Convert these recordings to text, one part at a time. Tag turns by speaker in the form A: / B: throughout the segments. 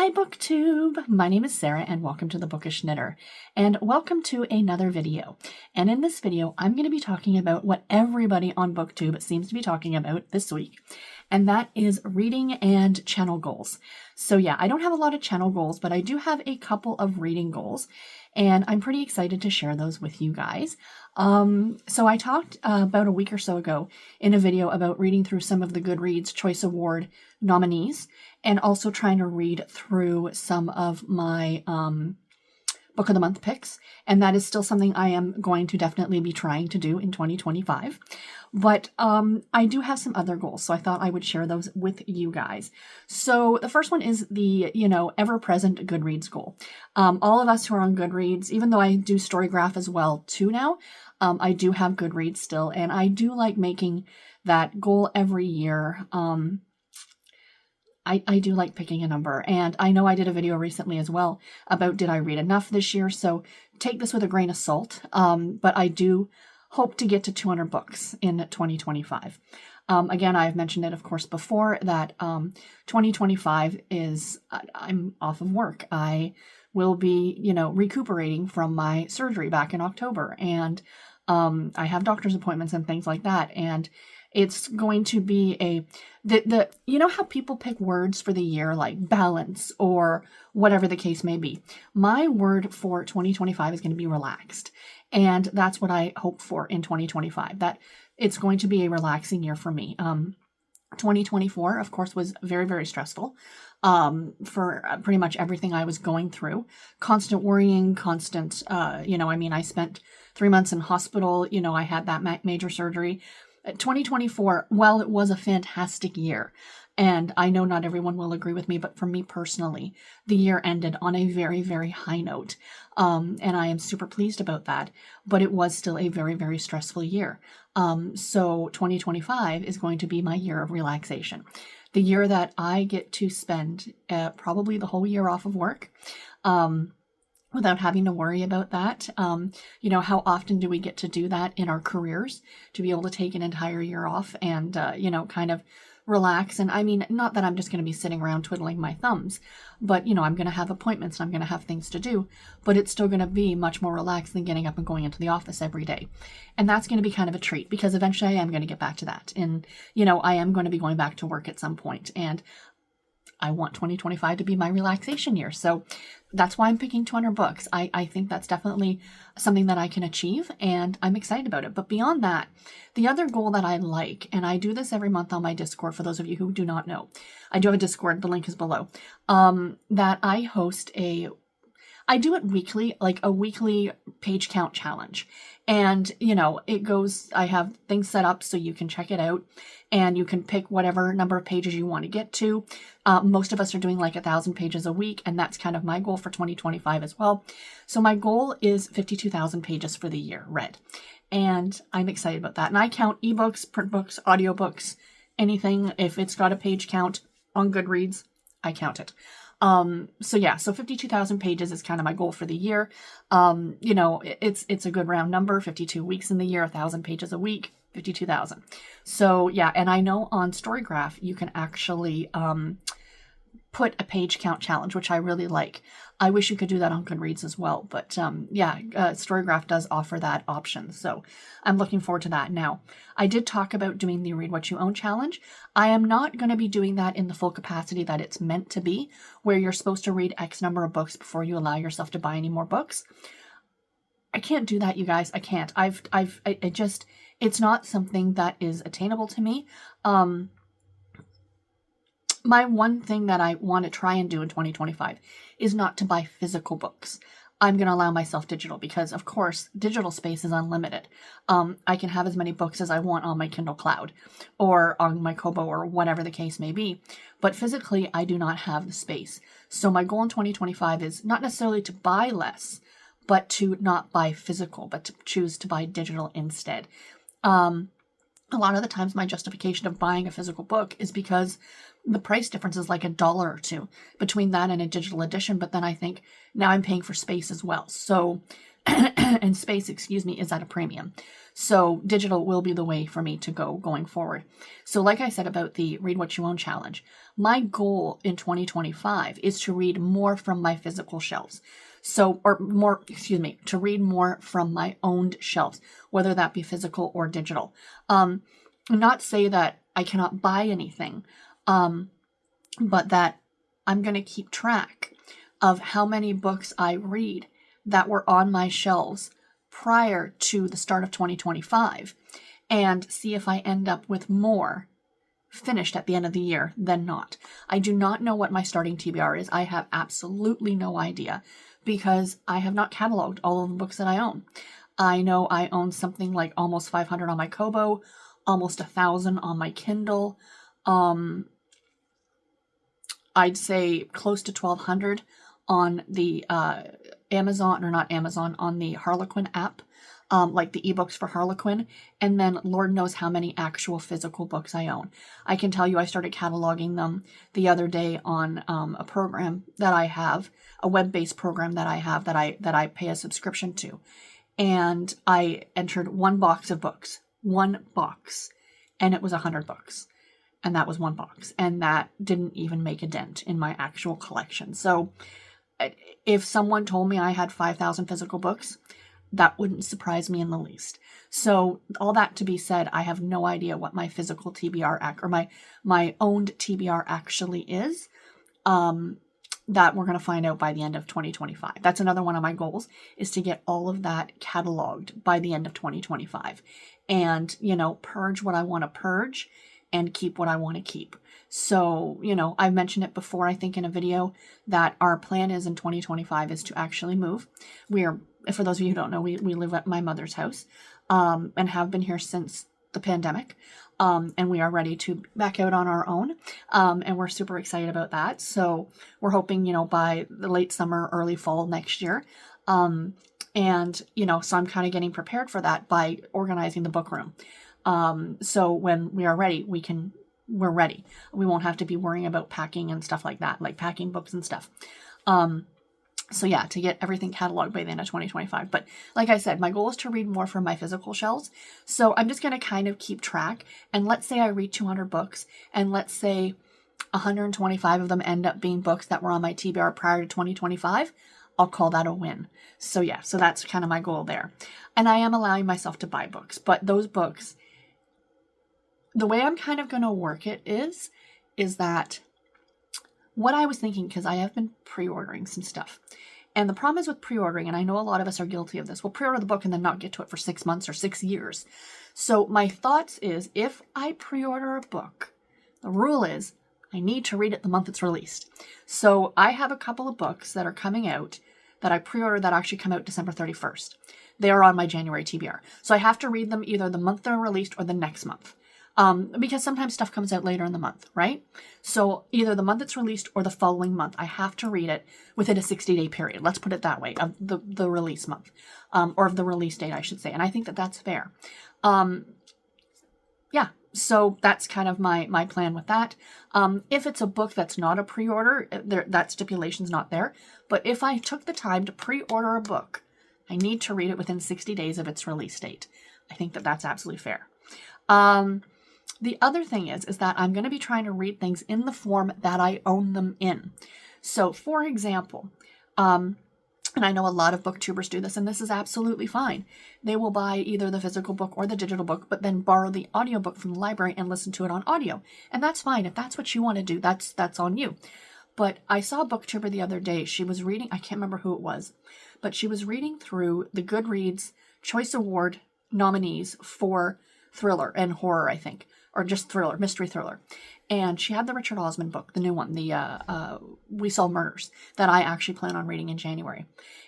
A: Hi BookTube! My name is Sarah and welcome to The Bookish Knitter, and welcome to another video. And in this video, I'm going to be talking about what everybody on BookTube seems to be talking about this week, and that is reading and channel goals. So yeah, I don't have a lot of channel goals, but I do have a couple of reading goals, and I'm pretty excited to share those with you guys. So I talked about a week or so ago in a video about reading through some of the Goodreads Choice Award nominees, and also trying to read through some of my Book of the Month picks. And that is still something I am going to definitely be trying to do in 2025. But I do have some other goals, so I thought I would share those with you guys. So the first one is the, ever-present Goodreads goal. All of us who are on Goodreads, even though I do Storygraph as well too now, I do have Goodreads still, and I do like making that goal every year. I do like picking a number, and I know I did a video recently as well about did I read enough this year, so take this with a grain of salt, but I do hope to get to 200 books in 2025. Again, I've mentioned it, of course, before that 2025 is, I'm off of work. I will be, recuperating from my surgery back in October, and I have doctor's appointments and things like that, and it's going to be you know how people pick words for the year like balance or whatever the case may be. My word for 2025 is going to be relaxed. And that's what I hope for in 2025, that it's going to be a relaxing year for me. 2024, of course, was very, very stressful for pretty much everything I was going through. Constant worrying, constant, I spent 3 months in hospital. I had that major surgery. 2024, while it was a fantastic year, and I know not everyone will agree with me, but for me personally, the year ended on a very, very high note, and I am super pleased about that, but it was still a very, very stressful year. So 2025 is going to be my year of relaxation, the year that I get to spend probably the whole year off of work, without having to worry about that. How often do we get to do that in our careers, to be able to take an entire year off and, kind of relax? And I mean, not that I'm just going to be sitting around twiddling my thumbs, but, I'm going to have appointments and I'm going to have things to do, but it's still going to be much more relaxed than getting up and going into the office every day. And that's going to be kind of a treat, because eventually I am going to get back to that. And, I am going to be going back to work at some point, and I want 2025 to be my relaxation year. So that's why I'm picking 200 books. I think that's definitely something that I can achieve, and I'm excited about it. But beyond that, the other goal that I like, and I do this every month on my Discord, for those of you who do not know, I do have a Discord, the link is below, that I host I do it weekly, like a weekly page count challenge. And, it goes, I have things set up so you can check it out and you can pick whatever number of pages you want to get to. Most of us are doing like 1,000 pages a week, and that's kind of my goal for 2025 as well. So my goal is 52,000 pages for the year read. And I'm excited about that. And I count ebooks, print books, audiobooks, anything. If it's got a page count on Goodreads, I count it. So 52,000 pages is kind of my goal for the year. It's a good round number, 52 weeks in the year, 1,000 pages a week, 52,000. So yeah, and I know on Storygraph, you can actually, put a page count challenge, which I really like. I wish you could do that on Goodreads as well, but Storygraph does offer that option, so I'm looking forward to that. Now, I did talk about doing the Read What You Own challenge. I am not going to be doing that in the full capacity that it's meant to be, where you're supposed to read X number of books before you allow yourself to buy any more books. I can't do that, you guys. I can't. It's not something that is attainable to me. My one thing that I want to try and do in 2025 is not to buy physical books. I'm going to allow myself digital, because, of course, digital space is unlimited. I can have as many books as I want on my Kindle Cloud or on my Kobo or whatever the case may be. But physically, I do not have the space. So my goal in 2025 is not necessarily to buy less, but to not buy physical, but to choose to buy digital instead. A lot of the times my justification of buying a physical book is because the price difference is like $1 or $2 between that and a digital edition. But then I think now I'm paying for space as well. So and space, is at a premium. So digital will be the way for me to go going forward. So like I said about the Read What You Own challenge, my goal in 2025 is to read more from my physical shelves. So, or more, to read more from my owned shelves, whether that be physical or digital. Not say that I cannot buy anything, but that I'm going to keep track of how many books I read that were on my shelves prior to the start of 2025 and see if I end up with more finished at the end of the year than not. I do not know what my starting TBR is. I have absolutely no idea because I have not cataloged all of the books that I own. I know I own something like almost 500 on my Kobo, almost 1,000 on my Kindle. I'd say close to 1,200 on the Amazon, or not Amazon, on the Harlequin app, like the ebooks for Harlequin, and then Lord knows how many actual physical books I own. I can tell you I started cataloging them the other day on a program that I have, a web-based program that I have that I pay a subscription to, and I entered one box of books, and it was 100 books. And that was one box. And that didn't even make a dent in my actual collection. So if someone told me I had 5,000 physical books, that wouldn't surprise me in the least. So all that to be said, I have no idea what my physical TBR or my owned TBR actually is. That we're going to find out by the end of 2025. That's another one of my goals, is to get all of that cataloged by the end of 2025. And, purge what I want to purge and keep what I want to keep. So, I've mentioned it before, I think in a video, that our plan is in 2025 is to actually move. For those of you who don't know, we live at my mother's house, and have been here since the pandemic. And we are ready to back out on our own. And we're super excited about that. So we're hoping, by the late summer, early fall next year. So I'm kind of getting prepared for that by organizing the book room. So when we are ready, we're ready. We won't have to be worrying about packing and stuff like that, like packing books and stuff. So yeah, to get everything cataloged by the end of 2025. But like I said, my goal is to read more from my physical shelves. So I'm just going to kind of keep track. And let's say I read 200 books, and let's say 125 of them end up being books that were on my TBR prior to 2025. I'll call that a win. So yeah, so that's kind of my goal there. And I am allowing myself to buy books, but those books, the way I'm kind of going to work it is that what I was thinking, because I have been pre-ordering some stuff. And the problem is with pre-ordering, and I know a lot of us are guilty of this, we'll pre-order the book and then not get to it for 6 months or 6 years. So my thoughts is, if I pre-order a book, the rule is I need to read it the month it's released. So I have a couple of books that are coming out that I pre-ordered that actually come out December 31st. They are on my January TBR. So I have to read them either the month they're released or the next month. Because sometimes stuff comes out later in the month, right? So either the month it's released or the following month, I have to read it within a 60-day period. Let's put it that way, of the release month, or of the release date, I should say. And I think that that's fair. Yeah, so that's kind of my plan with that. If it's a book that's not a pre-order, that stipulation's not there. But if I took the time to pre-order a book, I need to read it within 60 days of its release date. I think that that's absolutely fair. The other thing is that I'm going to be trying to read things in the form that I own them in. So, for example, and I know a lot of booktubers do this, and this is absolutely fine. They will buy either the physical book or the digital book, but then borrow the audiobook from the library and listen to it on audio. And that's fine. If that's what you want to do, that's on you. But I saw a booktuber the other day. She was reading, I can't remember who it was, but she was reading through the Goodreads Choice Award nominees for thriller and horror, I think, or just thriller, mystery thriller. And she had the Richard Osman book, the new one, the We Solve Murders, that I actually plan on reading in January.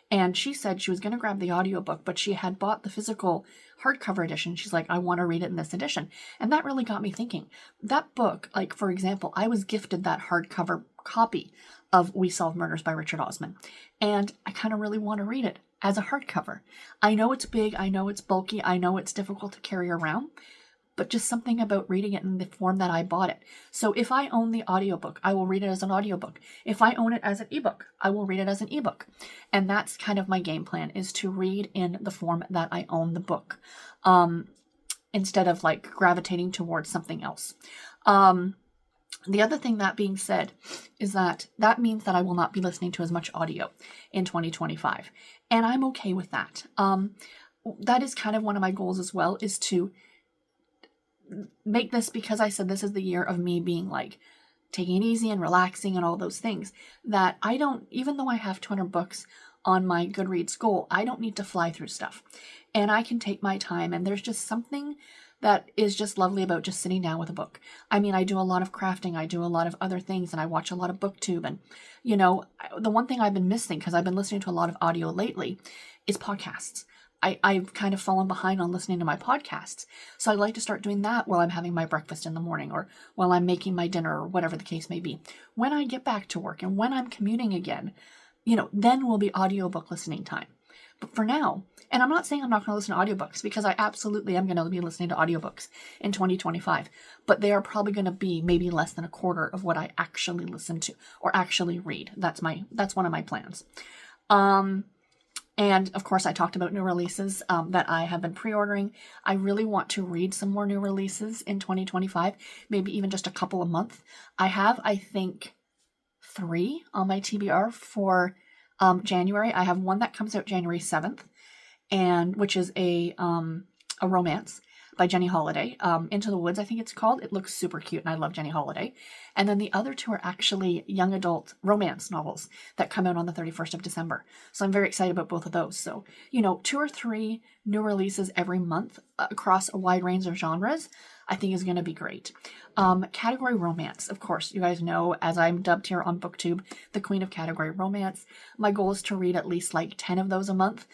A: And she said she was going to grab the audiobook, but she had bought the physical hardcover edition. She's like, I want to read it in this edition. And that really got me thinking. That book, like, for example, I was gifted that hardcover copy of We Solve Murders by Richard Osman. And I kind of really want to read it as a hardcover. I know it's big. I know it's bulky. I know it's difficult to carry around. but just something about reading it in the form that I bought it. So if I own the audiobook, I will read it as an audiobook. If I own it as an ebook, I will read it as an ebook. And that's kind of my game plan, is to read in the form that I own the book, instead of like gravitating towards something else. The other thing, that being said, is that means that I will not be listening to as much audio in 2025. And I'm okay with that. That is kind of one of my goals as well, is to make this, because I said this is the year of me being like taking it easy and relaxing and all those things, that I don't, even though I have 200 books on my Goodreads goal, I don't need to fly through stuff. And I can take my time, and there's just something that is just lovely about just sitting down with a book. I mean, I do a lot of crafting, I do a lot of other things, and I watch a lot of BookTube. And, you know, the one thing I've been missing, because I've been listening to a lot of audio lately, is podcasts. I've kind of fallen behind on listening to my podcasts. So I like to start doing that while I'm having my breakfast in the morning, or while I'm making my dinner, or whatever the case may be. When I get back to work and when I'm commuting again, you know, then will be audiobook listening time. But for now, and I'm not saying I'm not going to listen to audiobooks, because I absolutely am going to be listening to audiobooks in 2025, but they are probably going to be maybe less than a quarter of what I actually listen to or actually read. That's one of my plans. And of course, I talked about new releases that I have been pre-ordering. I really want to read some more new releases in 2025, maybe even just a couple a month. I have, I think, 3 on my TBR for January. I have one that comes out January 7th, and which is a romance by Jenny Holiday. Into the Woods, I think it's called. It looks super cute, and I love Jenny Holiday. And then the other 2 are actually young adult romance novels that come out on the 31st of December. So I'm very excited about both of those. So, you know, 2 or 3 new releases every month across a wide range of genres, I think is going to be great. Category romance, of course, you guys know, as I'm dubbed here on BookTube, the queen of category romance. My goal is to read at least like 10 of those a month.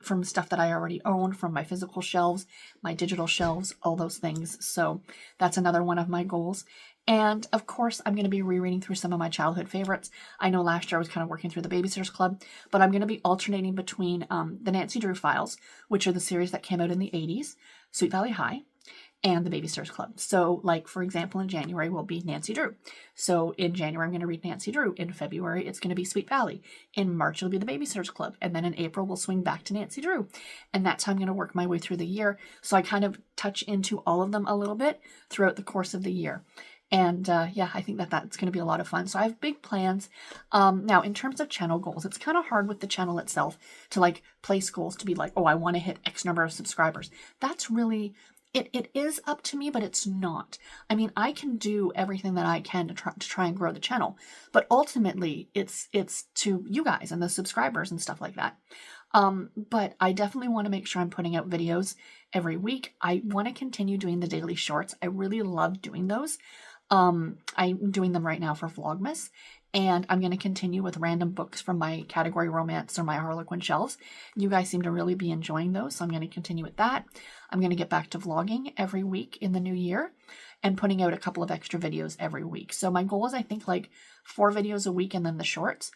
A: From stuff that I already own, from my physical shelves, my digital shelves, all those things. So that's another one of my goals. And of course, I'm going to be rereading through some of my childhood favorites. I know last year I was kind of working through the Babysitter's Club, but I'm going to be alternating between the Nancy Drew Files, which are the series that came out in the 80s, Sweet Valley High, and the Babysitter's Club. So, like, for example, in January will be Nancy Drew. So in January, I'm going to read Nancy Drew. In February, it's going to be Sweet Valley. In March, it'll be the Babysitter's Club. And then in April, we'll swing back to Nancy Drew. And that's how I'm going to work my way through the year. So I kind of touch into all of them a little bit throughout the course of the year. And yeah, I think that's going to be a lot of fun. So I have big plans. Now, in terms of channel goals, it's kind of hard with the channel itself to like place goals to be like, oh, I want to hit X number of subscribers. That's really... It is up to me, but it's not. I mean, I can do everything that I can to try and grow the channel, but ultimately it's to you guys and the subscribers and stuff like that. But I definitely want to make sure I'm putting out videos every week. I want to continue doing the daily shorts. I really love doing those. I'm doing them right now for Vlogmas, and I'm going to continue with random books from my category romance or my Harlequin shelves. You guys seem to really be enjoying those, so I'm going to continue with that. I'm going to get back to vlogging every week in the new year and putting out a couple of extra videos every week. So my goal is, I think, like 4 videos a week and then the shorts.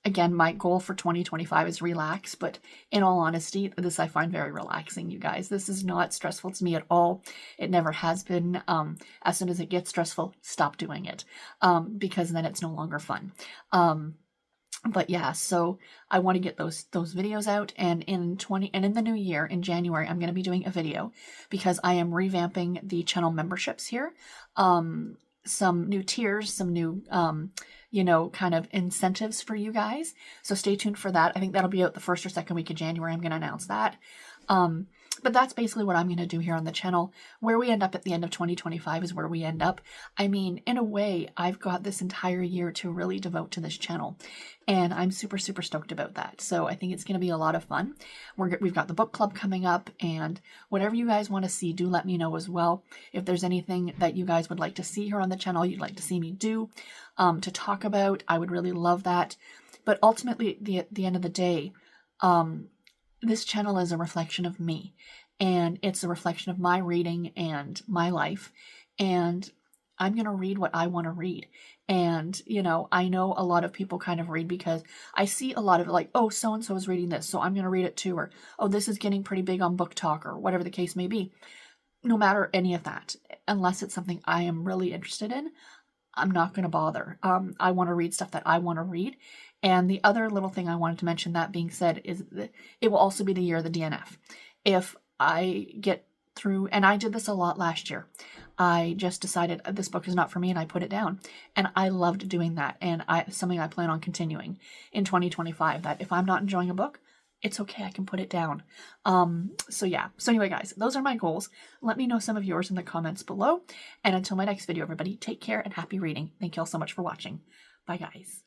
A: Again, my goal for 2025 is relax, but in all honesty, this I find very relaxing, you guys. This is not stressful to me at all. It never has been. As soon as it gets stressful, stop doing it, because then it's no longer fun. But yeah, so I want to get those videos out, and in the new year, in January, I'm going to be doing a video because I am revamping the channel memberships here. Some new tiers, some new kind of incentives for you guys. So stay tuned for that. I think that'll be out the 1st or 2nd week of January. I'm going to announce that. But that's basically what I'm going to do here on the channel. Where we end up at the end of 2025 is where we end up. I mean, in a way, I've got this entire year to really devote to this channel, and I'm super, super stoked about that. So I think it's going to be a lot of fun. We've got the book club coming up, and whatever you guys want to see, do let me know as well. If there's anything that you guys would like to see here on the channel, you'd like to see me do, to talk about, I would really love that. But ultimately, at the end of the day, this channel is a reflection of me, and it's a reflection of my reading and my life, and I'm going to read what I want to read. And, I know a lot of people kind of read because I see a lot of like, oh, so-and-so is reading this, so I'm going to read it too, or, oh, this is getting pretty big on Book Talk, or whatever the case may be. no matter any of that, unless it's something I am really interested in, I'm not going to bother. I want to read stuff that I want to read. And the other little thing I wanted to mention, that being said, is that it will also be the year of the DNF. If I get through, and I did this a lot last year, I just decided this book is not for me and I put it down. And I loved doing that. And something I plan on continuing in 2025, that if I'm not enjoying a book, it's okay, I can put it down. So yeah. So anyway, guys, those are my goals. Let me know some of yours in the comments below. And until my next video, everybody, take care and happy reading. Thank you all so much for watching. Bye, guys.